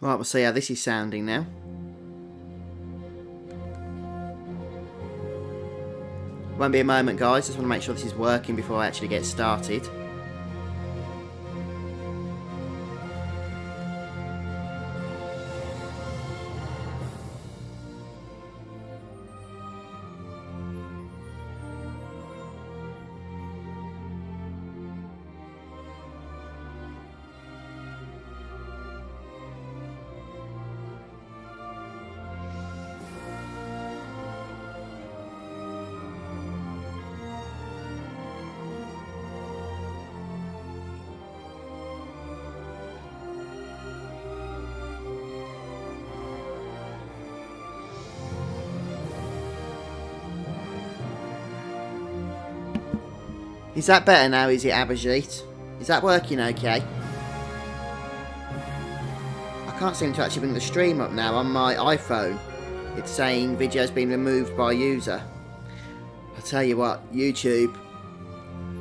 Right, we'll see how this is sounding now. Won't be a moment, guys. Just want to make sure this is working before I actually get started. Is that better now, is it, Abhijit? Is that working okay? I can't seem to actually bring the stream up now on my iPhone. It's saying video's been removed by user. I tell you what, YouTube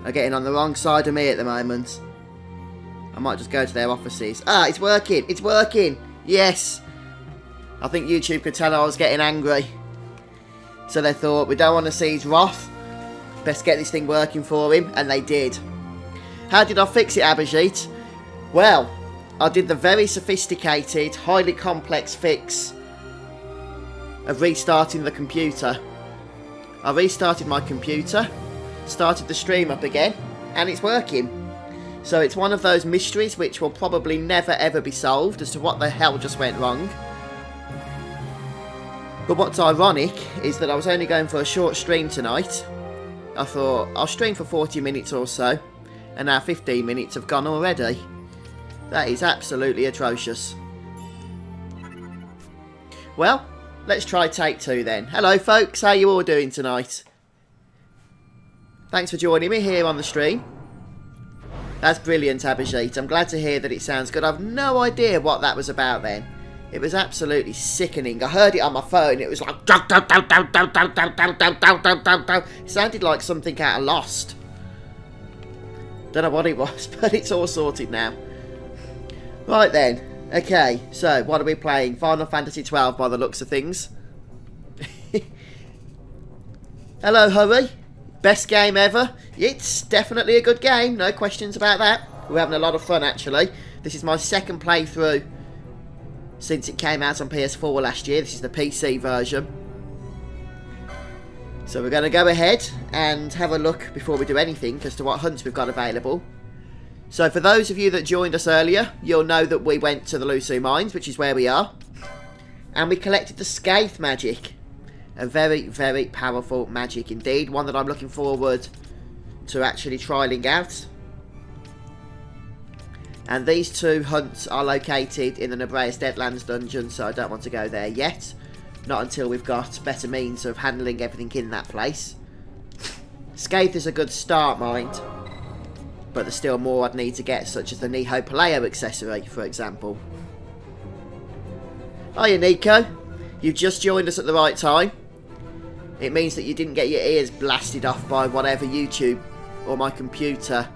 are getting on the wrong side of me at the moment. I might just go to their offices. Ah, it's working! It's working! Yes! I think YouTube could tell I was getting angry. So they thought, we don't want to see his wrath. Best get this thing working for him, and they did. How did I fix it, Abhijit? Well, I did the very sophisticated, highly complex fix of restarting the computer. I restarted my computer, started the stream up again, and it's working. So it's one of those mysteries which will probably never ever be solved as to what the hell just went wrong. But what's ironic is that I was only going for a short stream tonight. I thought, I'll stream for 40 minutes or so, and now 15 minutes have gone already. That is absolutely atrocious. Well, let's try take two then. Hello folks, how are you all doing tonight? Thanks for joining me here on the stream. That's brilliant, Abhijit. I'm glad to hear that it sounds good. I've no idea what that was about then. It was absolutely sickening. I heard it on my phone. It was like... It sounded like something out of Lost. Don't know what it was, but it's all sorted now. Right then. Okay, so what are we playing? Final Fantasy 12 by the looks of things. Hello, Hurry. Best game ever. It's definitely a good game. No questions about that. We're having a lot of fun, actually. This is my second playthrough since it came out on PS4 last year. This is the PC version. So we're going to go ahead and have a look before we do anything as to what hunts we've got available. So for those of you that joined us earlier, you'll know that we went to the Lusu Mines, which is where we are. And we collected the Scathe magic. A very, very powerful magic indeed. One that I'm looking forward to actually trialling out. And these two hunts are located in the Nebreus Deadlands dungeon, so I don't want to go there yet. Not until we've got better means of handling everything in that place. Scathe is a good start, mind. But there's still more I'd need to get, such as the Niho Paleo accessory, for example. Hiya, Nico. You've just joined us at the right time. It means that you didn't get your ears blasted off by whatever YouTube or my computer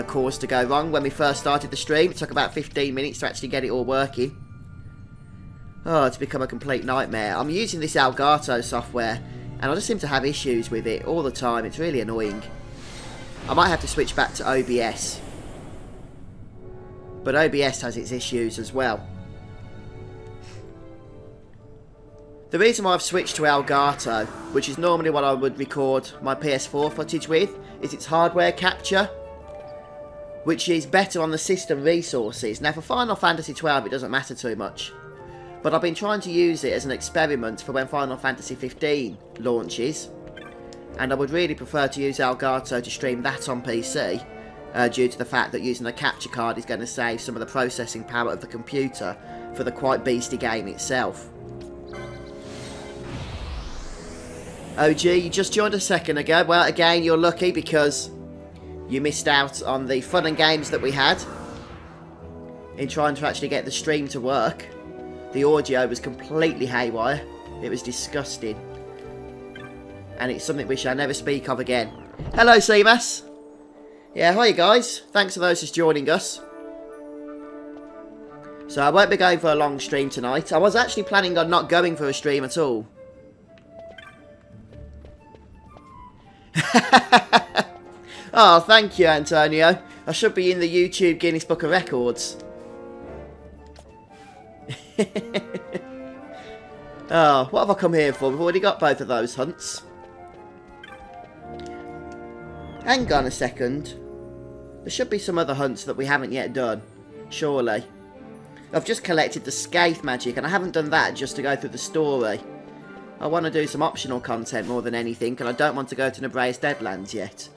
caused to go wrong when we first started the stream. It took about 15 minutes to actually get it all working. Oh, it's become a complete nightmare. I'm using this Elgato software, and I just seem to have issues with it all the time. It's really annoying. I might have to switch back to OBS. But OBS has its issues as well. The reason why I've switched to Elgato, which is normally what I would record my PS4 footage with, is its hardware capture, which is better on the system resources. Now for Final Fantasy 12 it doesn't matter too much, but I've been trying to use it as an experiment for when Final Fantasy 15 launches, and I would really prefer to use Elgato to stream that on PC, due to the fact that using a capture card is going to save some of the processing power of the computer for the quite beastly game itself. OG, you just joined a second ago. Well, again, you're lucky because you missed out on the fun and games that we had in trying to actually get the stream to work. The audio was completely haywire. It was disgusting. And it's something we shall never speak of again. Hello, Seamus. Yeah, hi guys. Thanks for those just joining us. So I won't be going for a long stream tonight. I was actually planning on not going for a stream at all. Oh, thank you, Antonio. I should be in the YouTube Guinness Book of Records. Oh, what have I come here for? We've already got both of those hunts. Hang on a second. There should be some other hunts that we haven't yet done. Surely. I've just collected the Scathe magic, and I haven't done that just to go through the story. I want to do some optional content more than anything, and I don't want to go to Nebra's Deadlands yet.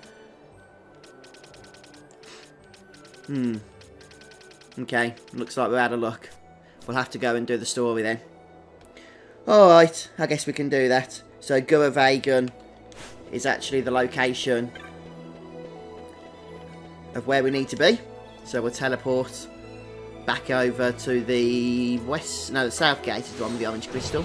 Okay, looks like we're out of luck. We'll have to go and do the story then. Alright, I guess we can do that. So Guravagan is actually the location of where we need to be. So we'll teleport back over to the west, no, the south gate is the one with the orange crystal.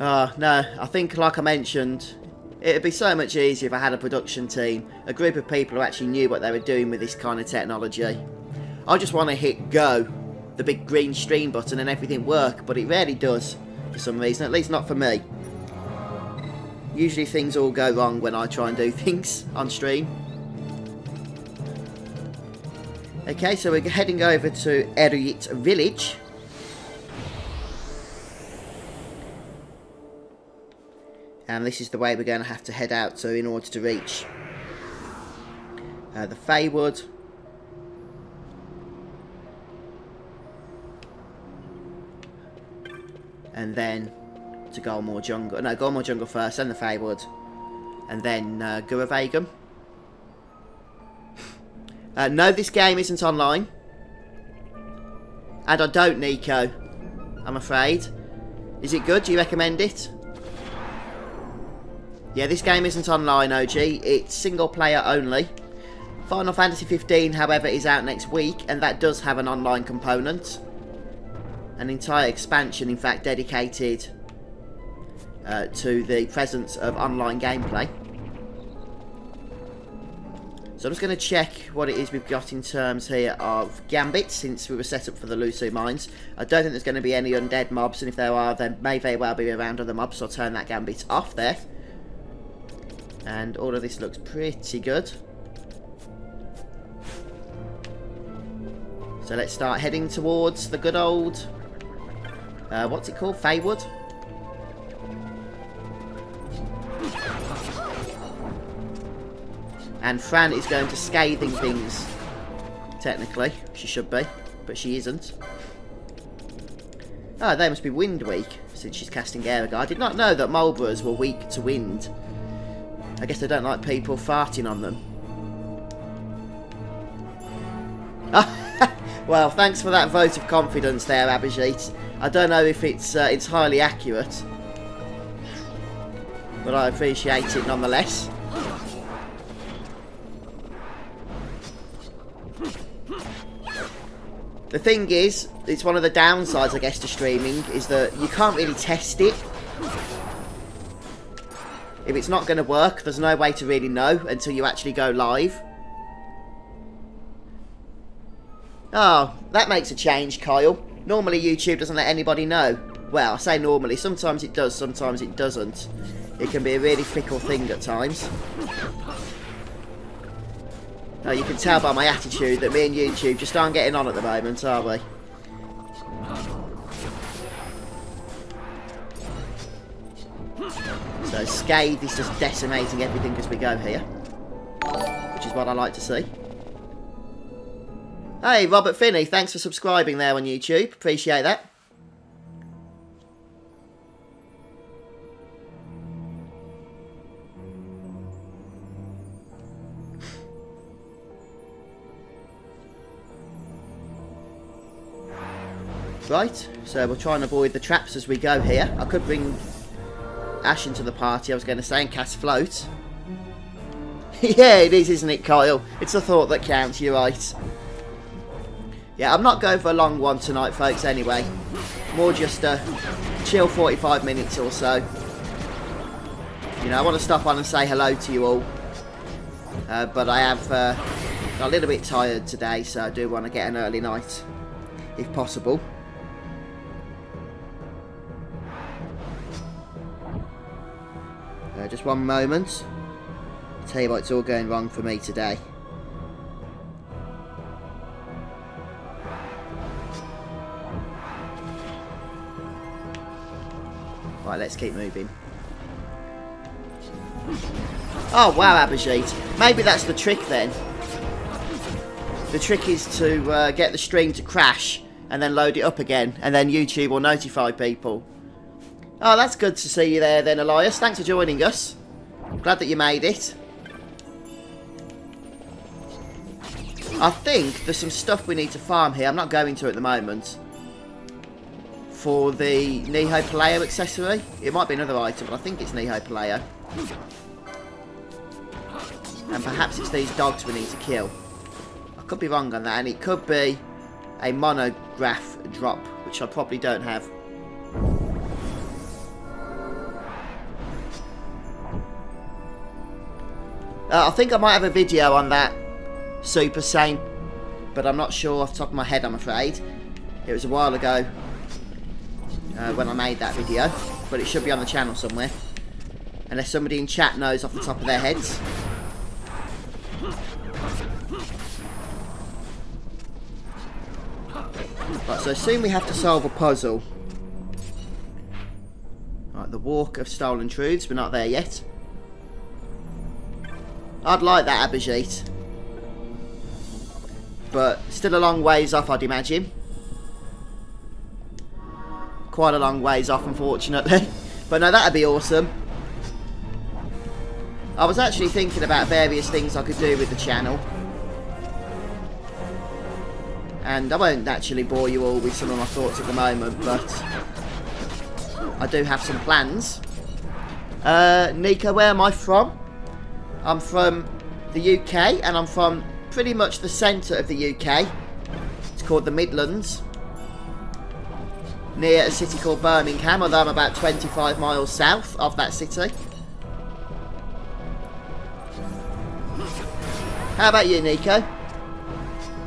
Oh, no, I think like I mentioned, it'd be so much easier if I had a production team, a group of people who actually knew what they were doing with this kind of technology. I just want to hit go, the big green stream button, and everything work, but it rarely does for some reason, at least not for me. Usually things all go wrong when I try and do things on stream. Okay, so we're heading over to Eruyt village. And this is the way we're going to have to head out to in order to reach the Feywood. And then to Golmore Jungle. No, Golmore Jungle first, then the Feywood. And then Guravagan. No, this game isn't online. And I don't, Nico. I'm afraid. Is it good? Do you recommend it? Yeah, this game isn't online, OG. It's single player only. Final Fantasy 15, however, is out next week, and that does have an online component. An entire expansion, in fact, dedicated to the presence of online gameplay. So I'm just going to check what it is we've got in terms here of gambits, since we were set up for the Lusu mines. I don't think there's going to be any undead mobs, and if there are, there may very well be around other mobs, so I'll turn that gambit off there. And all of this looks pretty good. So let's start heading towards the good old... what's it called? Feywood? And Fran is going to scathing things. Technically. She should be. But she isn't. Oh, they must be wind weak, since she's casting air. I did not know that Marlboroughs were weak to wind. I guess they don't like people farting on them. Well, thanks for that vote of confidence there, Abhijit. I don't know if it's entirely accurate, but I appreciate it nonetheless. The thing is, it's one of the downsides, I guess, to streaming, is that you can't really test it. If it's not going to work, there's no way to really know until you actually go live. Oh, that makes a change, Kyle. Normally YouTube doesn't let anybody know. Well, I say normally. Sometimes it does, sometimes it doesn't. It can be a really fickle thing at times. Oh, you can tell by my attitude that me and YouTube just aren't getting on at the moment, are we? So Scathe is just decimating everything as we go here, which is what I like to see. Hey, Robert Finney, thanks for subscribing there on YouTube. Appreciate that. Right, so we'll try and avoid the traps as we go here. I could bring Ashe into the party, I was going to say, and cast Float. Yeah, it is, isn't it, Kyle? It's a thought that counts, you're right. Yeah, I'm not going for a long one tonight, folks, anyway. More just a chill 45 minutes or so. You know, I want to stop on and say hello to you all. But I have got a little bit tired today, so I do want to get an early night, if possible. Just one moment. I'll tell you what, it's all going wrong for me today. Right, let's keep moving. Oh, wow, Abhijit. Maybe that's the trick then. The trick is to get the stream to crash and then load it up again, and then YouTube will notify people. Oh, that's good to see you there then, Elias. Thanks for joining us. Glad that you made it. I think there's some stuff we need to farm here. I'm not going to at the moment. For the Neho Paleo accessory. It might be another item, but I think it's Neho Paleo. And perhaps it's these dogs we need to kill. I could be wrong on that, and it could be a monograph drop, which I probably don't have. I think I might have a video on that Super Saint, but I'm not sure off the top of my head, I'm afraid. It was a while ago when I made that video, but it should be on the channel somewhere. Unless somebody in chat knows off the top of their heads. Right, so soon we have to solve a puzzle. Right, the Walk of Stolen Truths, we're not there yet. I'd like that, Abhijit. But still a long ways off, I'd imagine. Quite a long ways off, unfortunately. But no, that'd be awesome. I was actually thinking about various things I could do with the channel. And I won't actually bore you all with some of my thoughts at the moment, but I do have some plans. Nico, where am I from? I'm from the UK, and I'm from pretty much the centre of the UK. It's called the Midlands. Near a city called Birmingham, although I'm about 25 miles south of that city. How about you, Nico?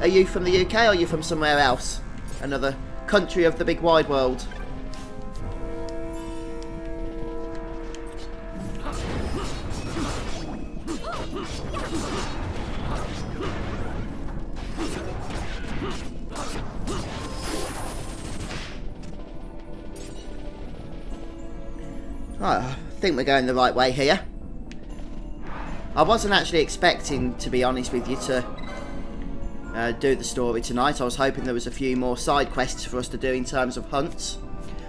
Are you from the UK, or are you from somewhere else? Another country of the big wide world? Right, I think we're going the right way here. I wasn't actually expecting, to be honest with you, to do the story tonight. I was hoping there was a few more side quests for us to do in terms of hunts.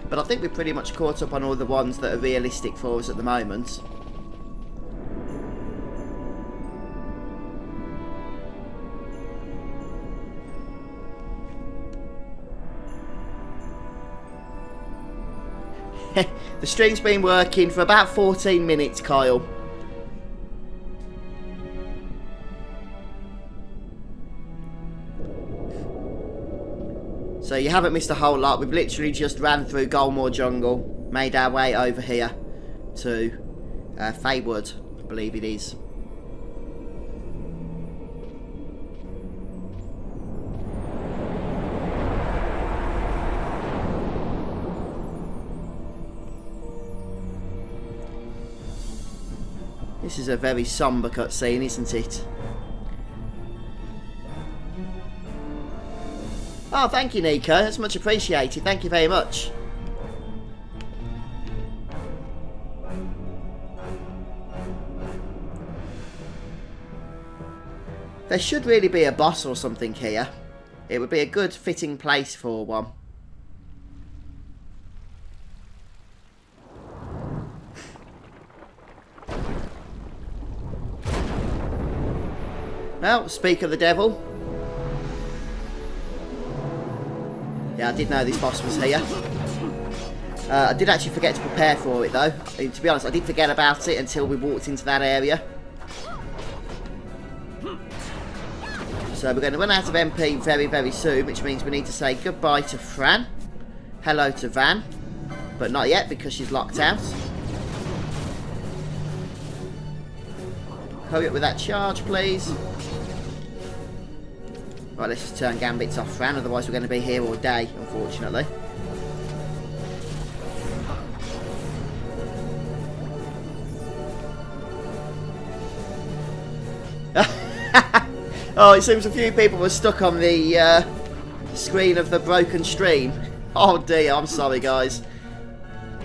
But I think we've pretty much caught up on all the ones that are realistic for us at the moment. The stream's been working for about 14 minutes, Kyle. So you haven't missed a whole lot. We've literally just ran through Golmore Jungle, made our way over here to Feywood, I believe it is. This is a very somber cutscene, isn't it? Oh, thank you, Nico. That's much appreciated. Thank you very much. There should really be a boss or something here. It would be a good fitting place for one. Well, speak of the devil. Yeah, I did know this boss was here. I did actually forget to prepare for it though. To be honest, I did forget about it until we walked into that area. So we're going to run out of MP very, very soon, which means we need to say goodbye to Fran. Hello to Van. But not yet, because she's locked out. Hurry up with that charge, please. Right, let's just turn gambits off, Fran, otherwise we're going to be here all day, unfortunately. Oh, it seems a few people were stuck on the screen of the broken stream. Oh dear, I'm sorry guys.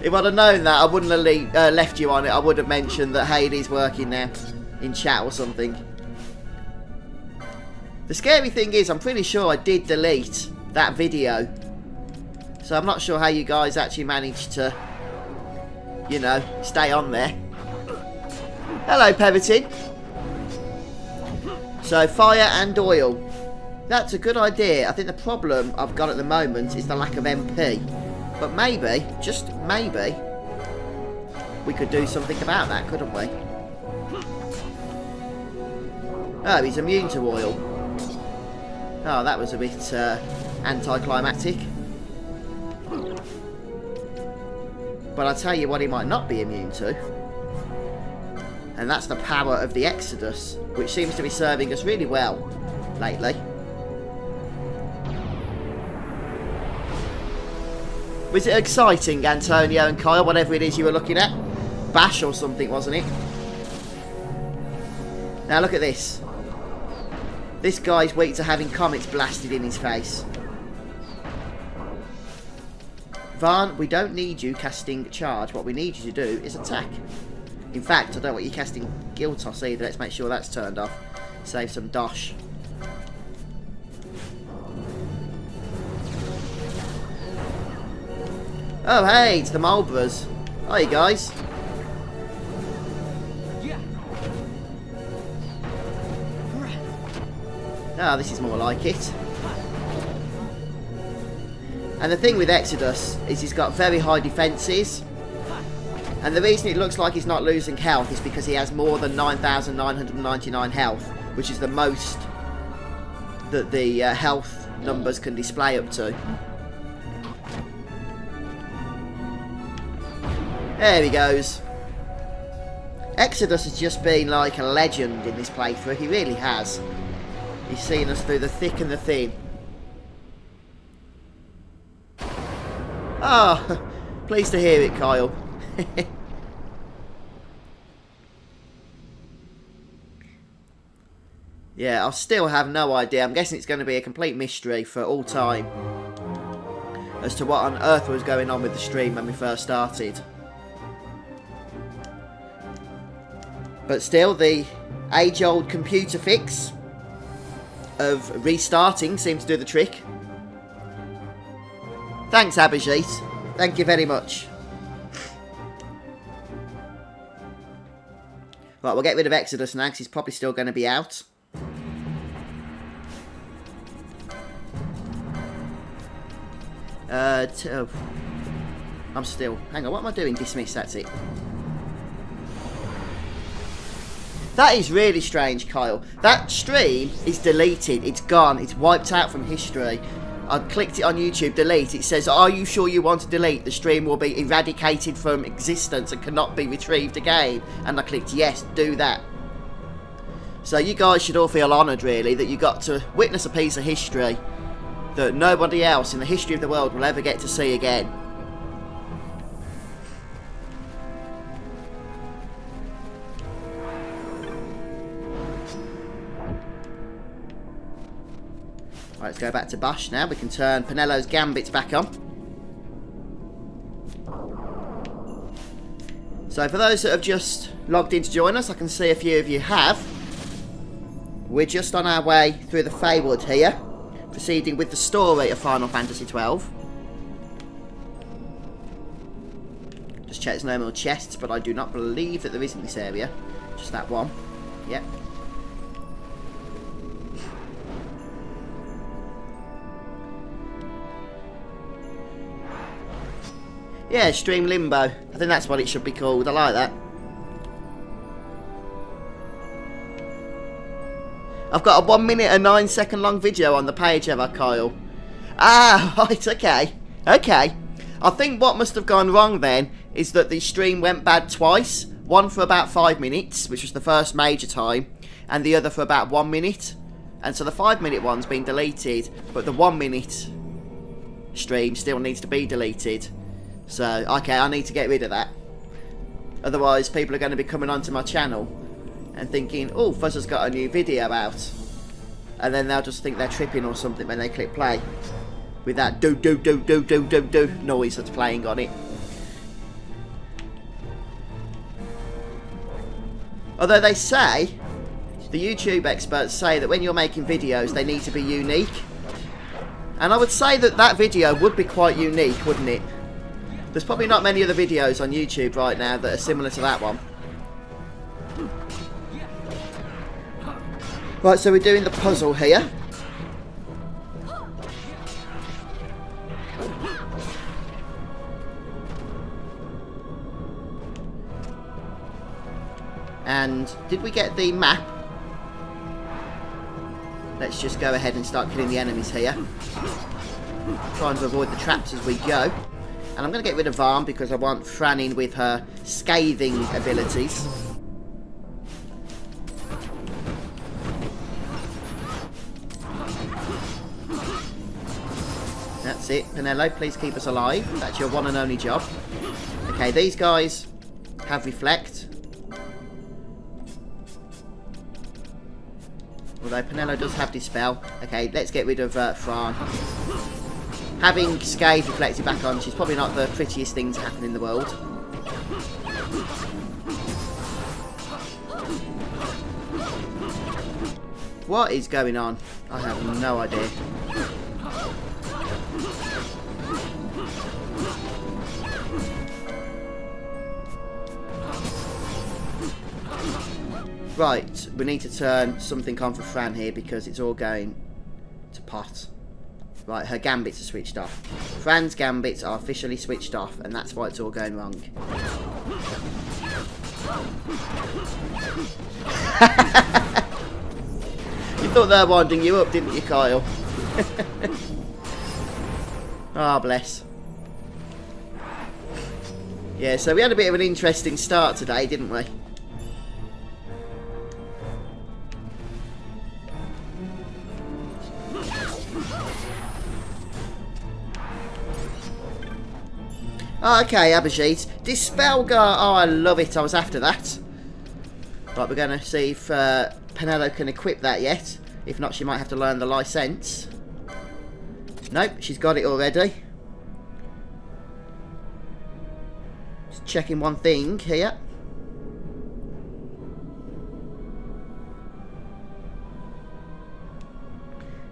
If I'd have known that, I wouldn't have left you on it. I would have mentioned that Hades working there in chat or something. The scary thing is, I'm pretty sure I did delete that video. So I'm not sure how you guys actually managed to, you know, stay on there. Hello, Pevitin. So, fire and oil. That's a good idea. I think the problem I've got at the moment is the lack of MP. But maybe, just maybe, we could do something about that, couldn't we? Oh, he's immune to oil. Oh, that was a bit anticlimactic. But I'll tell you what he might not be immune to. And that's the power of the Exodus, which seems to be serving us really well lately. Was it exciting, Antonio and Kyle, whatever it is you were looking at? Bash or something, wasn't it? Now look at this. This guy's weak to having comets blasted in his face. Varn, we don't need you casting charge. What we need you to do is attack. In fact, I don't want you casting Guild Toss either. Let's make sure that's turned off. Save some dosh. Oh, hey, it's the Marlboroughs. Hi, guys. Ah, this is more like it. And the thing with Exodus is he's got very high defences. And the reason it looks like he's not losing health is because he has more than 9,999 health, which is the most that the health numbers can display up to. There he goes. Exodus has just been like a legend in this playthrough. He really has. He's seen us through the thick and the thin. Ah, oh, pleased to hear it, Kyle. Yeah, I still have no idea. I'm guessing it's going to be a complete mystery for all time as to what on earth was going on with the stream when we first started. But still, the age-old computer fix of restarting seems to do the trick. Thanks, Abhijit. Thank you very much. Right, we'll get rid of Exodus now, because he's probably still going to be out. Oh. I'm still... Hang on, what am I doing? Dismiss, that's it. That is really strange, Kyle. That stream is deleted. It's gone. It's wiped out from history. I clicked it on YouTube, delete. It says, are you sure you want to delete? The stream will be eradicated from existence and cannot be retrieved again. And I clicked yes, do that. So you guys should all feel honoured, really, that you got to witness a piece of history that nobody else in the history of the world will ever get to see again. Right, let's go back to Bash now. We can turn Penello's Gambits back on. So for those that have just logged in to join us, I can see a few of you have. We're just on our way through the Feywood here, proceeding with the story of Final Fantasy XII. Just check there's no more chests, but I do not believe that there is in this area. Just that one. Yep. Yeah, Stream Limbo. I think that's what it should be called. I like that. I've got a 1 minute and 9 second long video on the page, have I, Kyle? Ah, right, okay. Okay. I think what must have gone wrong then is that the stream went bad twice. One for about 5 minutes, which was the first major time, and the other for about 1 minute. And so the 5-minute one's been deleted, but the 1 minute stream still needs to be deleted. So, okay, I need to get rid of that. Otherwise, people are going to be coming onto my channel and thinking, oh, Fuzz has got a new video out. And then they'll just think they're tripping or something when they click play. With that do noise that's playing on it. Although they say, the YouTube experts say that when you're making videos, they need to be unique. And I would say that that video would be quite unique, wouldn't it? There's probably not many other videos on YouTube right now that are similar to that one. Right, so we're doing the puzzle here. And did we get the map? Let's just go ahead and start killing the enemies here. Trying to avoid the traps as we go. And I'm going to get rid of Varn because I want Fran in with her scathing abilities. That's it. Penelo, please keep us alive. That's your one and only job. Okay, these guys have reflect. Although Penelo does have dispel. Okay, let's get rid of Fran. Having Scathe reflected back on, she's probably not the prettiest thing to happen in the world. What is going on? I have no idea. Right, we need to turn something on for Fran here because it's all going to pot. Right, her gambits are switched off. Fran's gambits are officially switched off, and that's why it's all going wrong. You thought they were winding you up, didn't you, Kyle? Ah, bless. Yeah, so we had a bit of an interesting start today, didn't we? Oh, okay, Abhijit. Dispelgar. Oh, I love it. I was after that. Right, we're going to see if Penelo can equip that yet. If not, she might have to learn the license. Nope, she's got it already. Just checking one thing here.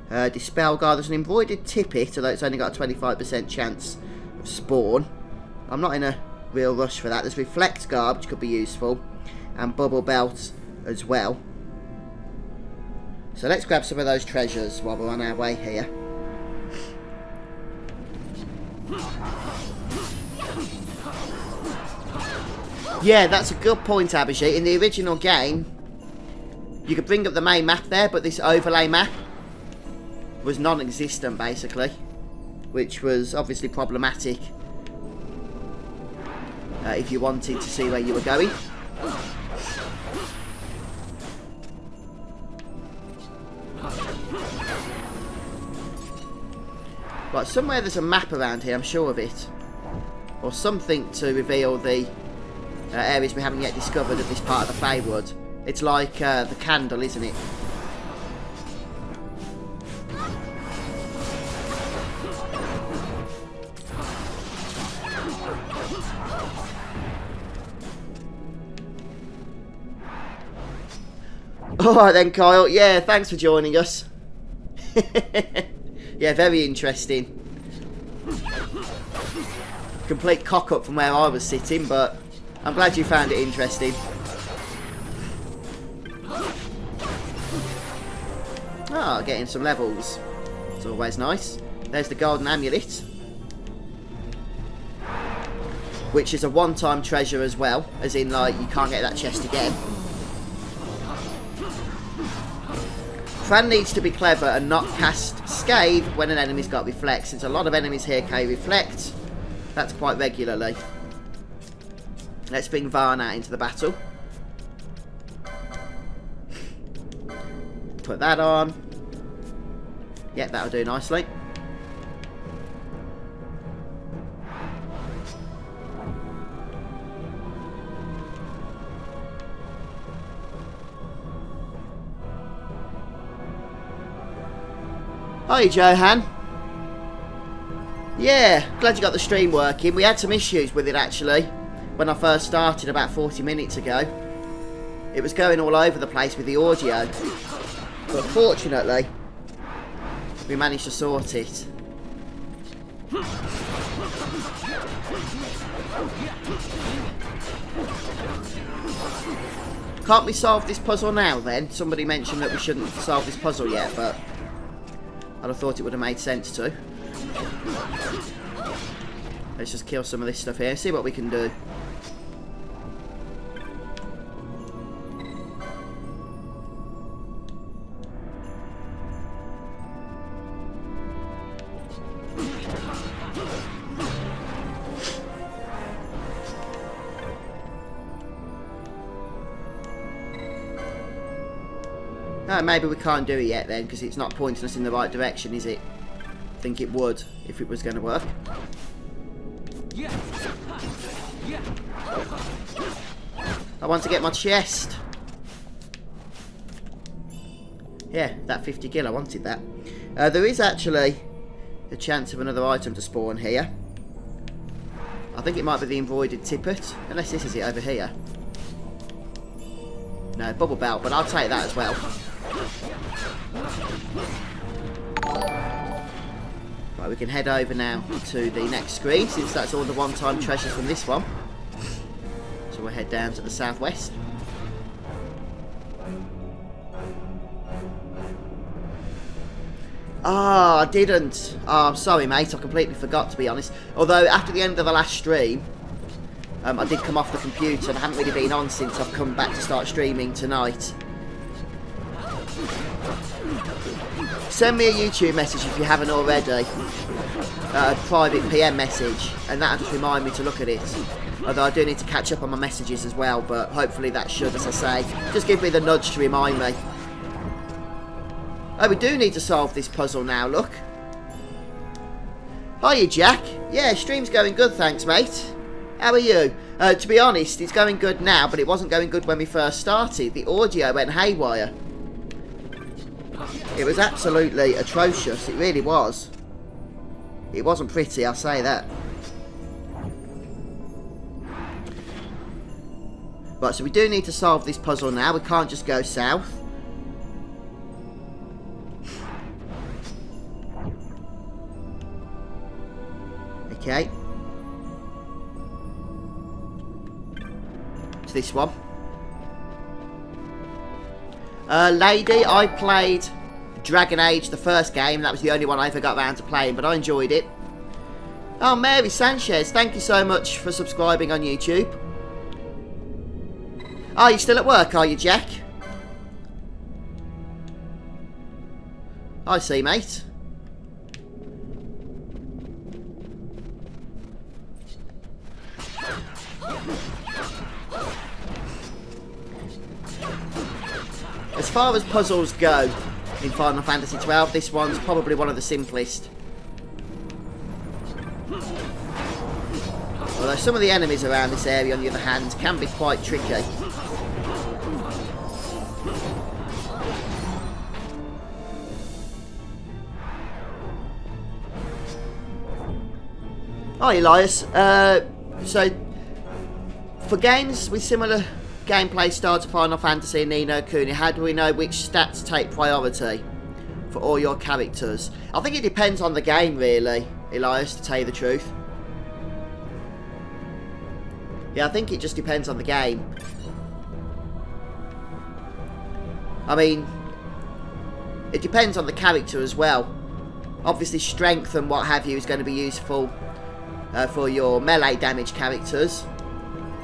Dispelgar. There's an embroidered tippet, although it's only got a 25% chance of spawn. I'm not in a real rush for that. There's Reflect Garb, which could be useful, and Bubble Belt as well. So let's grab some of those treasures while we're on our way here. Yeah, that's a good point, Abhijit. In the original game, you could bring up the main map there, but this overlay map was non-existent, basically, which was obviously problematic. If you wanted to see where you were going. Right, somewhere there's a map around here, I'm sure of it. Or something to reveal the areas we haven't yet discovered of this part of the Feywood. It's like the candle, isn't it? Alright then, Kyle. Yeah, thanks for joining us. Yeah, very interesting. Complete cock-up from where I was sitting, but I'm glad you found it interesting. Ah, getting some levels. It's always nice. There's the golden amulet, which is a one-time treasure as well, as in, like, you can't get that chest again. Fran needs to be clever and not cast Scathe when an enemy's got Reflect, since a lot of enemies here carry Reflect. That's quite regularly. Let's bring Varn out into the battle. Put that on. Yeah, that'll do nicely. Hi, Johan. Yeah, glad you got the stream working. We had some issues with it, actually, when I first started about 40 minutes ago. It was going all over the place with the audio. But fortunately, we managed to sort it. Can't we solve this puzzle now, then? Somebody mentioned that we shouldn't solve this puzzle yet, but I'd have thought it would have made sense to. Let's just kill some of this stuff here, see what we can do. Oh, maybe we can't do it yet then, because it's not pointing us in the right direction, is it? I think it would, if it was going to work. I want to get my chest. Yeah, that 50 gil, I wanted that. There is actually a chance of another item to spawn here. I think it might be the embroidered tippet, unless this is it over here. No, bubble belt, but I'll take that as well. Right, we can head over now to the next screen, since that's all the one-time treasures from this one. So we'll head down to the southwest. Ah, I didn't. Oh, I'm sorry, mate. I completely forgot, to be honest. Although, after the end of the last stream, I did come off the computer and I haven't really been on since I've come back to start streaming tonight. Send me a YouTube message if you haven't already. A private PM message, and that'll just remind me to look at it. Although I do need to catch up on my messages as well, but hopefully that should, as I say, just give me the nudge to remind me. Oh, we do need to solve this puzzle now, look. Hiya, Jack. Yeah, stream's going good, thanks, mate. How are you? To be honest, it's going good now, but it wasn't going good when we first started. The audio went haywire. It was absolutely atrocious, it really was. It wasn't pretty, I'll say that. Right, so we do need to solve this puzzle now. We can't just go south. Okay. It's this one. Lady, I played Dragon Age, the first game. That was the only one I ever got around to playing, but I enjoyed it. Oh, Mary Sanchez, thank you so much for subscribing on YouTube. Are you still at work, are you, Jack? I see, mate. As far as puzzles go in Final Fantasy XII, this one's probably one of the simplest. Although some of the enemies around this area, on the other hand, can be quite tricky. Hi, Elias. So, for games with similar gameplay style to Final Fantasy and Ni no Kuni, how do we know which stats take priority for all your characters? I think it depends on the game, really, Elias, to tell you the truth. Yeah, I think it just depends on the game. I mean, it depends on the character as well. Obviously, strength and what have you is going to be useful for your melee damage characters.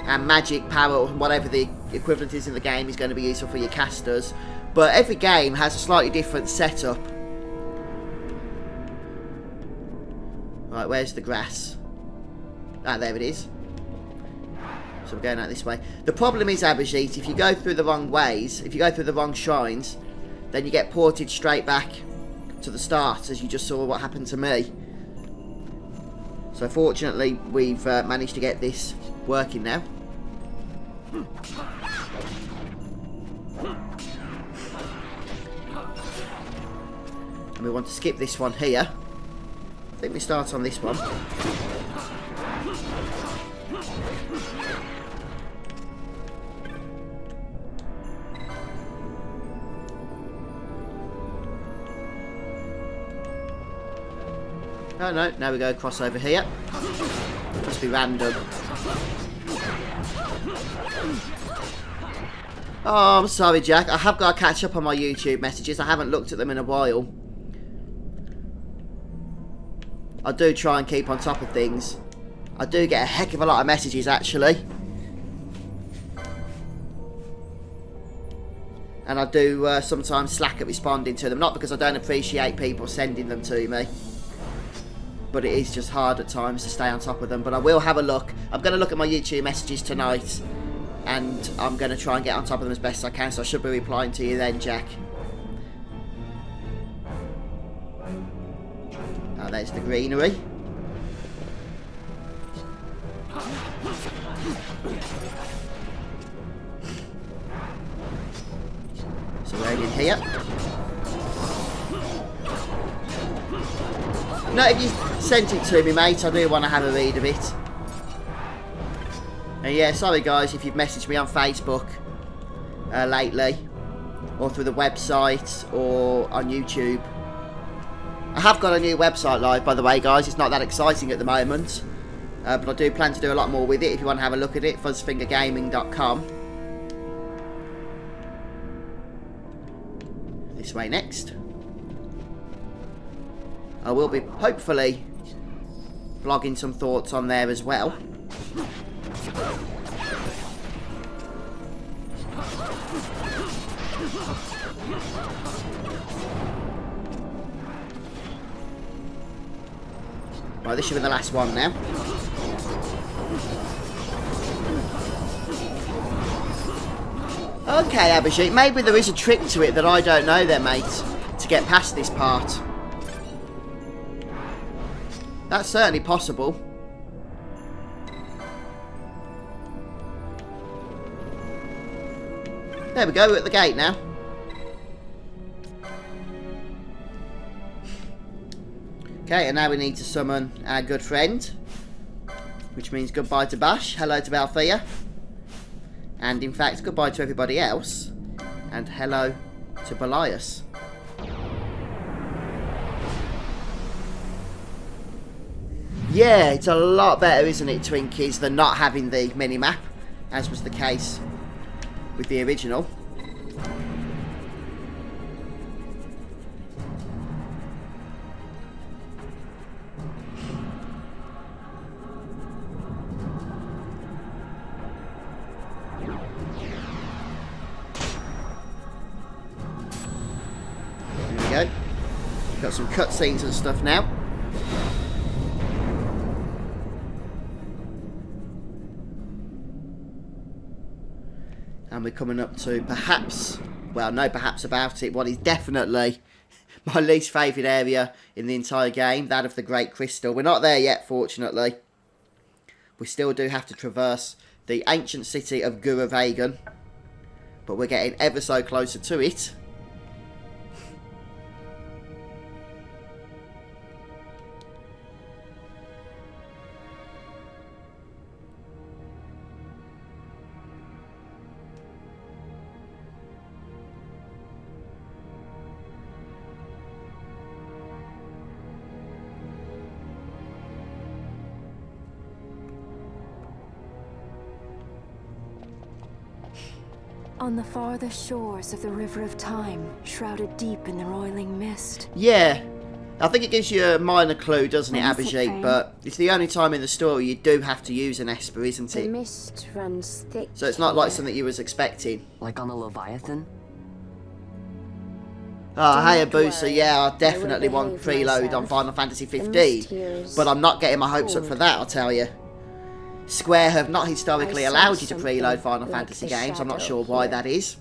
And magic, power, whatever the equivalent is in the game is going to be useful for your casters. But every game has a slightly different setup. Right, where's the grass? Ah, there it is. So we're going out this way. The problem is, Abhijit, if you go through the wrong ways, if you go through the wrong shrines, then you get ported straight back to the start, as you just saw what happened to me. So fortunately, we've managed to get this working now. And we want to skip this one here. I think we start on this one. Oh no, now we go across over here. Must be random. Oh, I'm sorry, Jack. I have got to catch up on my YouTube messages. I haven't looked at them in a while. I do try and keep on top of things. I do get a heck of a lot of messages, actually. And I do sometimes slack at responding to them. Not because I don't appreciate people sending them to me. But it is just hard at times to stay on top of them. But I will have a look. I'm going to look at my YouTube messages tonight. And I'm going to try and get on top of them as best I can. So I should be replying to you then, Jack. Oh, there's the greenery. So we're in here. No, if you sent it to me, mate, I do want to have a read of it. And yeah, sorry guys if you've messaged me on Facebook lately, or through the website, or on YouTube. I have got a new website live, by the way, guys. It's not that exciting at the moment, but I do plan to do a lot more with it. If you want to have a look at it, fuzzfingergaming.com. This way next. I will be, hopefully, vlogging some thoughts on there as well. Right, this should be the last one now. Okay, Abhijit, maybe there is a trick to it that I don't know there, mate, to get past this part. That's certainly possible. There we go, we're at the gate now. Okay, and now we need to summon our good friend, which means goodbye to Bash, hello to Althea, and in fact goodbye to everybody else, and hello to Belias. Yeah, it's a lot better, isn't it, Twinkies, than not having the mini-map, as was the case with the original. There we go. Got some cutscenes and stuff now. And we're coming up to perhaps, well, no perhaps about it, what is definitely my least favourite area in the entire game, that of the Great Crystal. We're not there yet, fortunately. We still do have to traverse the ancient city of Guravagan, but we're getting ever so closer to it. On the farthest shores of the River of Time, shrouded deep in the roiling mist. Yeah, I think it gives you a minor clue, doesn't it, Abhijit? But it's the only time in the story you do have to use an Esper, isn't it? The mist runs thick. So it's not like something you was expecting. Like on the Leviathan? Oh, Hayabusa, yeah, I definitely want preload on Final Fantasy 15. But I'm not getting my hopes up for that, I'll tell you. Square have not historically allowed you to preload Final Fantasy games. I'm not sure why that is.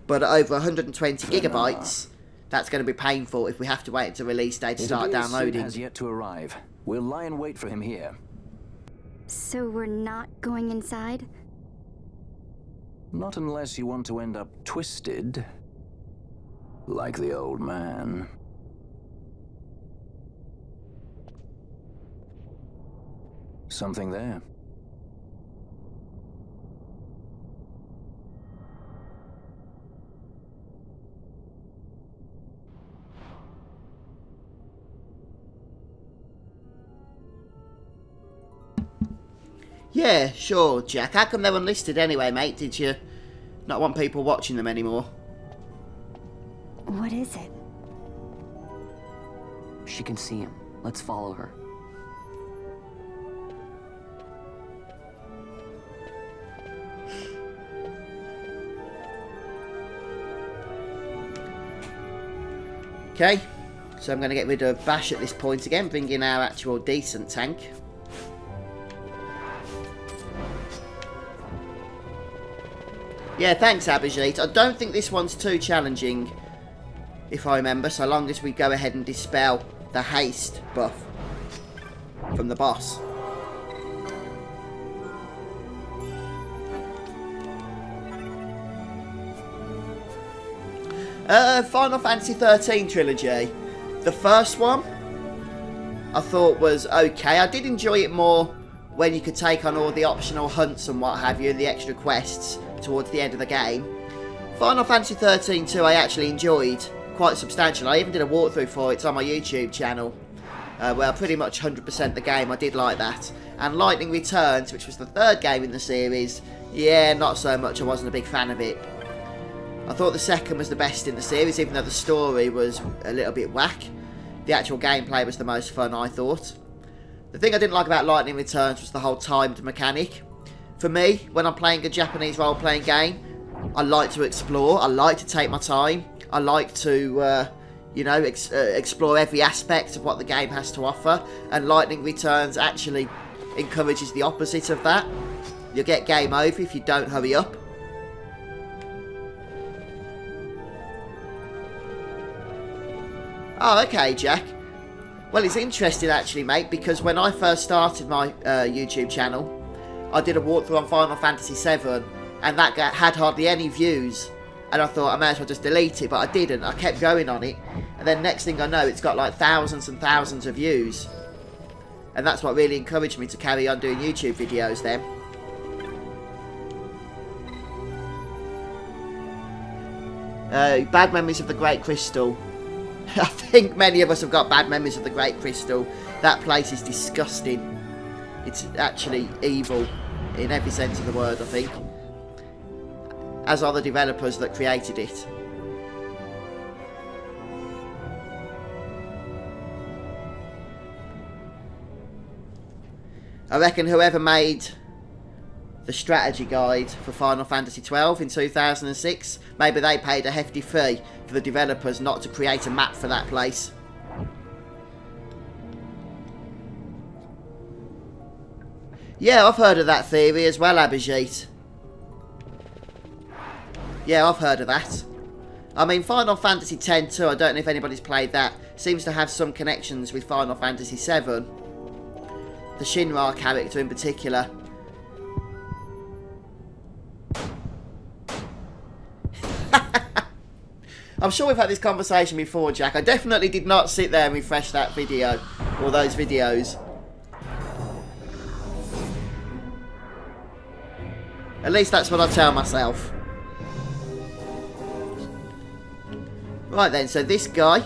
But at over 120 gigabytes, that's going to be painful if we have to wait until release day to start downloading. Has yet to arrive. We'll lie in wait for him here. So we're not going inside? Not unless you want to end up twisted. Like the old man. Something there. Yeah, sure, Jack. How come they're unlisted anyway, mate? Did you not want people watching them anymore? What is it? She can see him. Let's follow her. Okay, so I'm going to get rid of Bash at this point again, bring in our actual decent tank. Yeah, thanks, Abhijit. I don't think this one's too challenging, if I remember, so long as we go ahead and dispel the haste buff from the boss. Final Fantasy 13 trilogy. The first one I thought was okay. I did enjoy it more when you could take on all the optional hunts and what have you, and the extra quests towards the end of the game. Final Fantasy 13 2 I actually enjoyed quite substantial. I even did a walkthrough for it. It's on my YouTube channel, where I pretty much 100% the game. I did like that. And Lightning Returns, which was the third game in the series, yeah, not so much. I wasn't a big fan of it. I thought the second was the best in the series, even though the story was a little bit whack. The actual gameplay was the most fun, I thought. The thing I didn't like about Lightning Returns was the whole timed mechanic. For me, when I'm playing a Japanese role-playing game, I like to explore, I like to take my time, I like to, you know, explore every aspect of what the game has to offer, and Lightning Returns actually encourages the opposite of that. You'll get game over if you don't hurry up. Oh, okay, Jack. Well, it's interesting actually, mate, because when I first started my YouTube channel, I did a walkthrough on Final Fantasy VII, and that had hardly any views. And I thought I may as well just delete it, but I didn't. I kept going on it, and then next thing I know, it's got like thousands and thousands of views. And that's what really encouraged me to carry on doing YouTube videos then. Bad memories of the Great Crystal. I think many of us have got bad memories of the Great Crystal. That place is disgusting. It's actually evil in every sense of the word, I think. As are the developers that created it. I reckon whoever made the strategy guide for Final Fantasy XII in 2006, maybe they paid a hefty fee for the developers not to create a map for that place. Yeah, I've heard of that theory as well, Abhijit. Yeah, I've heard of that. I mean, Final Fantasy X too, I don't know if anybody's played that, seems to have some connections with Final Fantasy VII. The Shinra character in particular. I'm sure we've had this conversation before, Jack. I definitely did not sit there and refresh that video, or those videos. At least that's what I tell myself. Right then, so this guy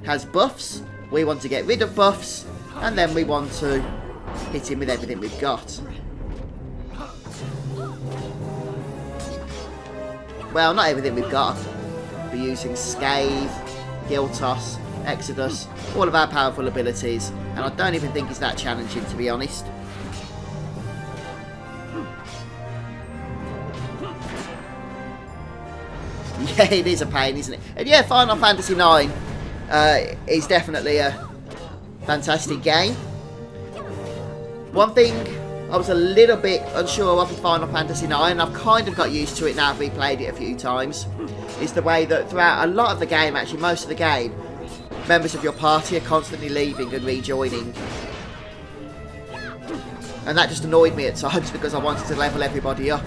has buffs. We want to get rid of buffs, and then we want to hit him with everything we've got. Well, not everything we've got. We're using Scathe, Giltos, Exodus, all of our powerful abilities, and I don't even think it's that challenging, to be honest. Yeah, it is a pain, isn't it? And yeah, Final Fantasy IX is definitely a fantastic game. One thing I was a little bit unsure of with Final Fantasy IX, and I've kind of got used to it now. I've replayed it a few times. It's the way that throughout a lot of the game, actually most of the game, members of your party are constantly leaving and rejoining. And that just annoyed me at times because I wanted to level everybody up.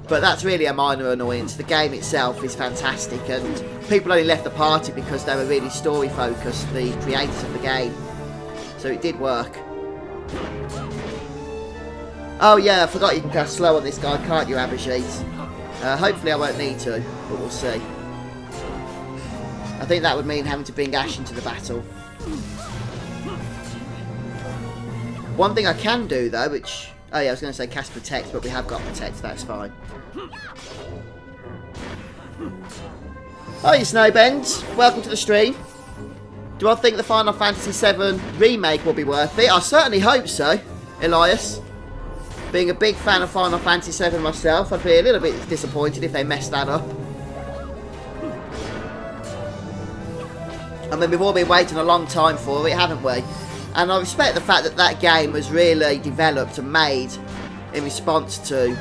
But that's really a minor annoyance. The game itself is fantastic, and people only left the party because they were really story focused, the creators of the game. So it did work. Oh yeah, I forgot you can cast slow on this guy, can't you, Abhijit? Hopefully I won't need to, but we'll see. I think that would mean having to bring Ashe into the battle. One thing I can do though, which... Oh yeah, I was going to say cast Protect, but we have got Protect, that's fine. Oh, you Snowbends, welcome to the stream. Do I think the Final Fantasy VII Remake will be worth it? I certainly hope so, Elias. Being a big fan of Final Fantasy VII myself, I'd be a little bit disappointed if they messed that up. I mean, we've all been waiting a long time for it, haven't we? And I respect the fact that that game was really developed and made in response to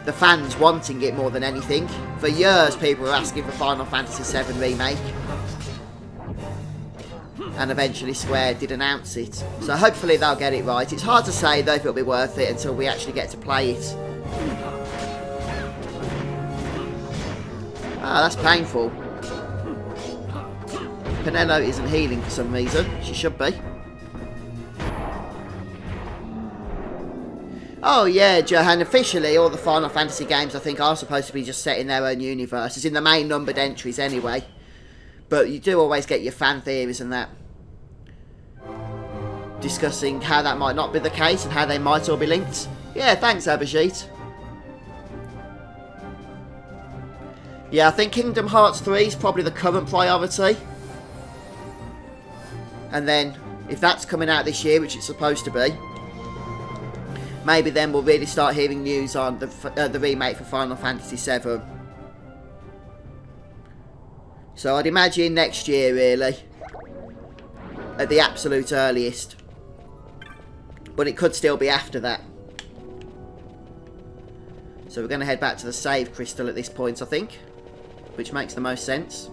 the fans wanting it more than anything. For years, people were asking for Final Fantasy VII Remake. And eventually Square did announce it. So hopefully they'll get it right. It's hard to say though if it'll be worth it until we actually get to play it. Ah, that's painful. Penelo isn't healing for some reason. She should be. Oh yeah, Johan, officially all the Final Fantasy games I think are supposed to be just set in their own universes, in the main numbered entries anyway. But you do always get your fan theories and that, discussing how that might not be the case and how they might all be linked. Yeah, thanks Abhijit. Yeah, I think Kingdom Hearts 3 is probably the current priority. And then, if that's coming out this year, which it's supposed to be, maybe then we'll really start hearing news on the remake for Final Fantasy VII. So I'd imagine next year, really. At the absolute earliest. But it could still be after that. So we're going to head back to the save crystal at this point, I think. Which makes the most sense.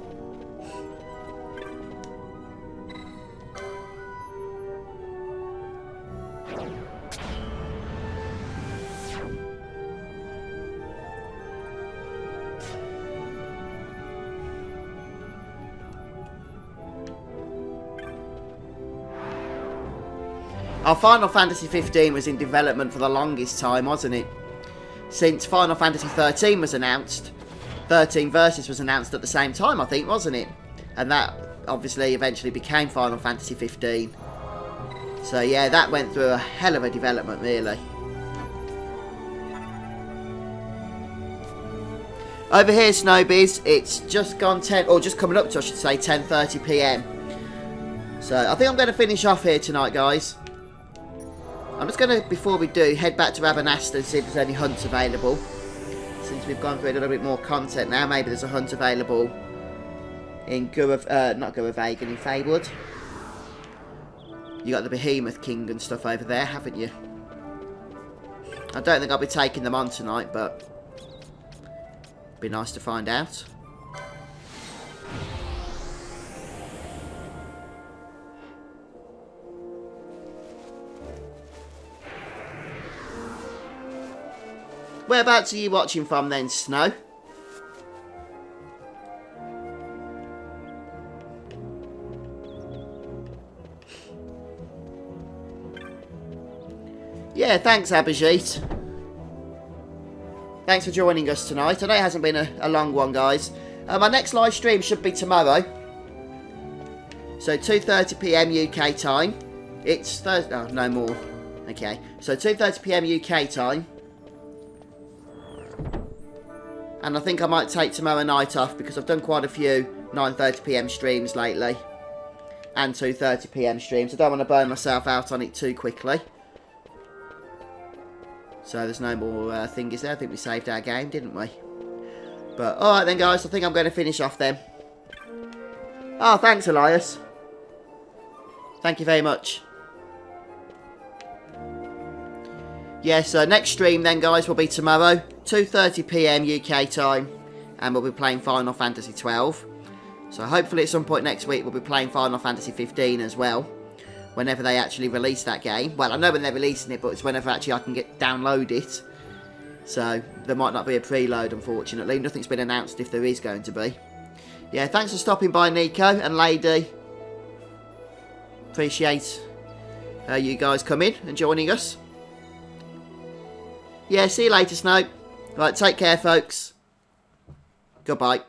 Our Final Fantasy 15 was in development for the longest time, wasn't it? Since Final Fantasy 13 was announced, 13 Versus was announced at the same time, I think, wasn't it? And that obviously eventually became Final Fantasy 15. So yeah, that went through a hell of a development, really. Over here, Snowbies, it's just gone 10, or just coming up to, I should say, 10:30 PM. So I think I'm going to finish off here tonight, guys. I'm just going to, before we do, head back to Rabanasta and see if there's any hunts available. Since we've gone through a little bit more content now, maybe there's a hunt available in not Guravagan, in Feywood. You got the Behemoth King and stuff over there, haven't you? I don't think I'll be taking them on tonight, but it'd be nice to find out. Whereabouts are you watching from then, Snow? Yeah, thanks Abhijit. Thanks for joining us tonight. I know it hasn't been a long one, guys. My next live stream should be tomorrow. So 2:30 PM UK time. It's Thursday. Oh, no more. Okay. So 2:30 PM UK time. And I think I might take tomorrow night off because I've done quite a few 9:30 PM streams lately. And 2:30 PM streams. I don't want to burn myself out on it too quickly. So there's no more thingies there. I think we saved our game, didn't we? But alright then, guys. I think I'm going to finish off then. Oh, thanks, Elias. Thank you very much. Yeah, so next stream then, guys, will be tomorrow, 2:30 PM UK time, and we'll be playing Final Fantasy 12. So hopefully at some point next week we'll be playing Final Fantasy 15 as well, whenever they actually release that game. Well, I know when they're releasing it, but it's whenever actually I can download it. So there might not be a preload, unfortunately. Nothing's been announced if there is going to be. Yeah, thanks for stopping by, Nico and Lady. Appreciate you guys coming and joining us. Yeah, see you later, Snow. Right, take care, folks. Goodbye.